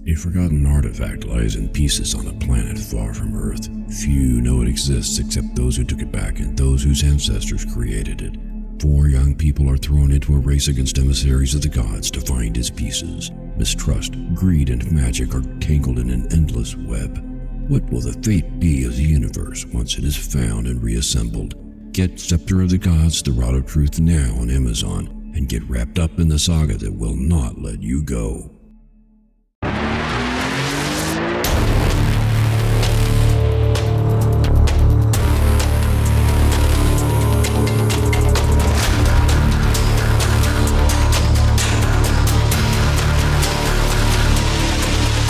A forgotten artifact lies in pieces on a planet far from Earth. Few know it exists except those who took it back and those whose ancestors created it. 4 young people are thrown into a race against emissaries of the gods to find its pieces. Mistrust, greed, and magic are tangled in an endless web. What will the fate be of the universe once it is found and reassembled? Get Scepter of the Gods, The Rod of Truth now on Amazon, and get wrapped up in the saga that will not let you go.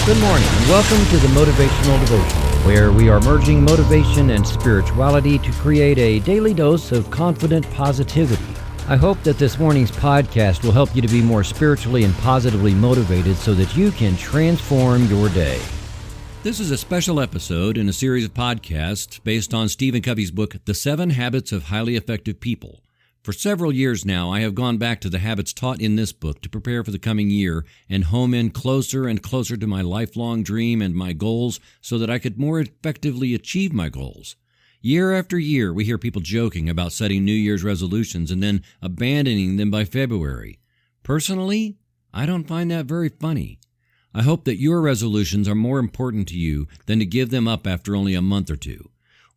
Good morning and welcome to the Motivational Devotional, where we are merging motivation and spirituality to create a daily dose of confident positivity. I hope that this morning's podcast will help you to be more spiritually and positively motivated so that you can transform your day. This is a special episode in a series of podcasts based on Stephen Covey's book, The 7 Habits of Highly Effective People. For several years now, I have gone back to the habits taught in this book to prepare for the coming year and home in closer and closer to my lifelong dream and my goals so that I could more effectively achieve my goals. Year after year, we hear people joking about setting New Year's resolutions and then abandoning them by February. Personally, I don't find that very funny. I hope that your resolutions are more important to you than to give them up after only a month or two.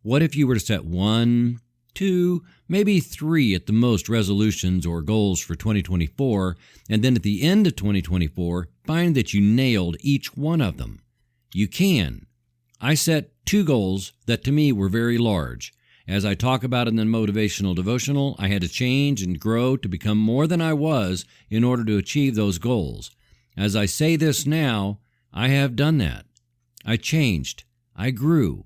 What if you were to set 1, 2, maybe 3 at the most resolutions or goals for 2024, and then at the end of 2024, find that you nailed each one of them? You can. I set 2 goals that to me were very large. As I talk about in the Motivational Devotional, I had to change and grow to become more than I was in order to achieve those goals. As I say this now, I have done that. I changed. I grew.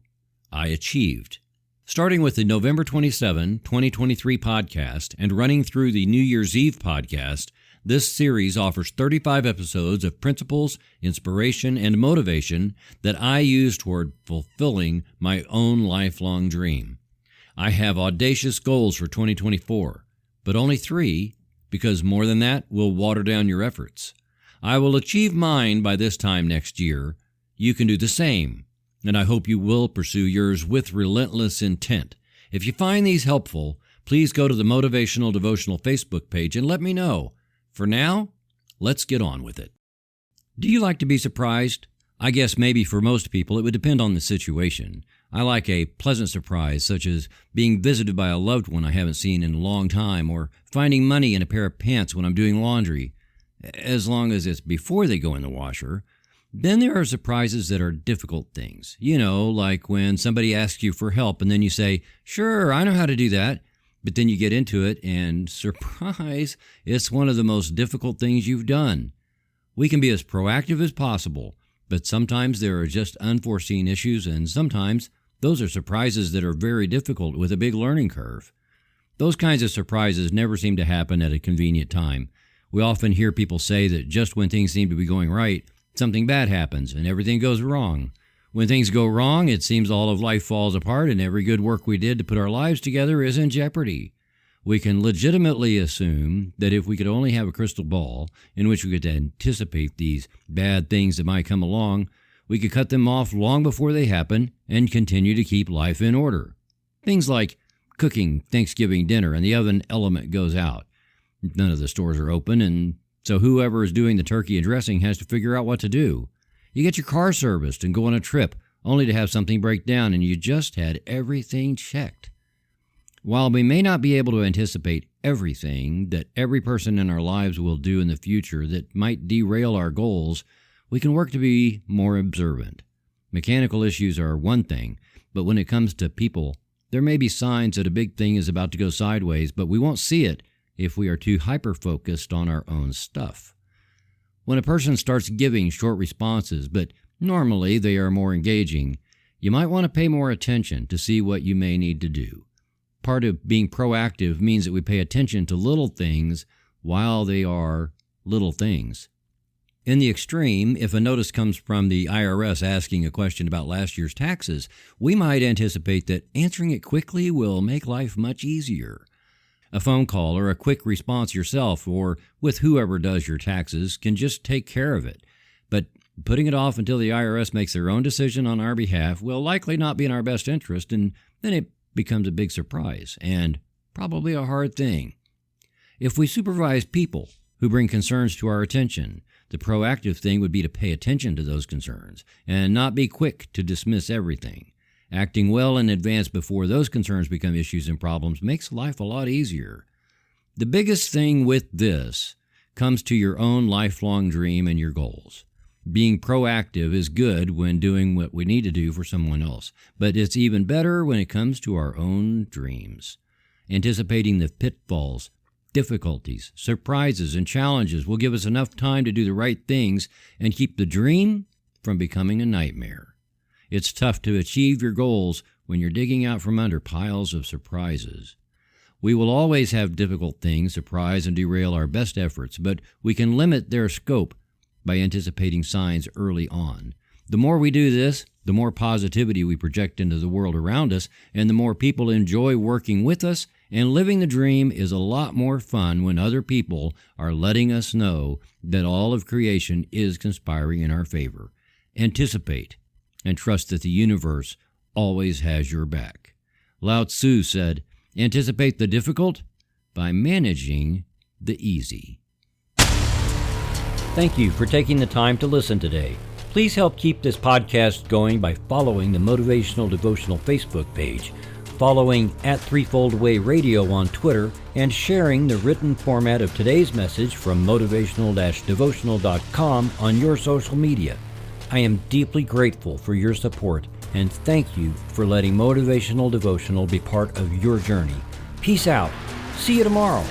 I achieved. Starting with the November 27, 2023 podcast and running through the New Year's Eve podcast, this series offers 35 episodes of principles, inspiration, and motivation that I use toward fulfilling my own lifelong dream. I have audacious goals for 2024, but only 3, because more than that will water down your efforts. I will achieve mine by this time next year. You can do the same. And I hope you will pursue yours with relentless intent. If you find these helpful, please go to the Motivational Devotional Facebook page and let me know. For now, let's get on with it. Do you like to be surprised? I guess maybe for most people it would depend on the situation. I like a pleasant surprise, such as being visited by a loved one I haven't seen in a long time, or finding money in a pair of pants when I'm doing laundry, as long as it's before they go in the washer. Then there are surprises that are difficult things. You know, like when somebody asks you for help and then you say, "Sure, I know how to do that." But then you get into it and, surprise, it's one of the most difficult things you've done. We can be as proactive as possible, but sometimes there are just unforeseen issues, and sometimes those are surprises that are very difficult with a big learning curve. Those kinds of surprises never seem to happen at a convenient time. We often hear people say that just when things seem to be going right, something bad happens and everything goes wrong. When things go wrong, it seems all of life falls apart and every good work we did to put our lives together is in jeopardy. We can legitimately assume that if we could only have a crystal ball in which we could anticipate these bad things that might come along, we could cut them off long before they happen and continue to keep life in order. Things like cooking Thanksgiving dinner and the oven element goes out. None of the stores are open, and so whoever is doing the turkey and dressing has to figure out what to do. You get your car serviced and go on a trip, only to have something break down and you just had everything checked. While we may not be able to anticipate everything that every person in our lives will do in the future that might derail our goals, we can work to be more observant. Mechanical issues are one thing, but when it comes to people, there may be signs that a big thing is about to go sideways, but we won't see it if we are too hyper-focused on our own stuff. When a person starts giving short responses, but normally they are more engaging, you might want to pay more attention to see what you may need to do. Part of being proactive means that we pay attention to little things while they are little things. In the extreme, if a notice comes from the IRS asking a question about last year's taxes, we might anticipate that answering it quickly will make life much easier. A phone call or a quick response yourself or with whoever does your taxes can just take care of it. But Putting it off until the IRS makes their own decision on our behalf will likely not be in our best interest, and then it becomes a big surprise and probably a hard thing. If we supervise people who bring concerns to our attention, the proactive thing would be to pay attention to those concerns and not be quick to dismiss everything. Acting well in advance before those concerns become issues and problems makes life a lot easier. The biggest thing with this comes to your own lifelong dream and your goals. Being proactive is good when doing what we need to do for someone else, but it's even better when it comes to our own dreams. Anticipating the pitfalls, difficulties, surprises, and challenges will give us enough time to do the right things and keep the dream from becoming a nightmare. It's tough to achieve your goals when you're digging out from under piles of surprises. We will always have difficult things surprise and derail our best efforts, but we can limit their scope by anticipating signs early on. The more we do this, the more positivity we project into the world around us, and the more people enjoy working with us, and living the dream is a lot more fun when other people are letting us know that all of creation is conspiring in our favor. Anticipate and trust that the universe always has your back. Lao Tzu said, "Anticipate the difficult by managing the easy." Thank you for taking the time to listen today. Please help keep this podcast going by following the Motivational Devotional Facebook page, following @Threefold Way Radio on Twitter, and sharing the written format of today's message from motivational-devotional.com on your social media. I am deeply grateful for your support, and thank you for letting Motivational Devotional be part of your journey. Peace out. See you tomorrow.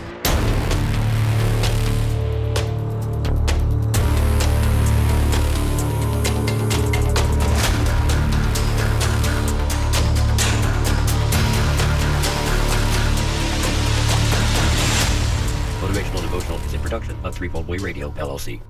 Motivational Devotional is a production of Threefold Way Radio, LLC.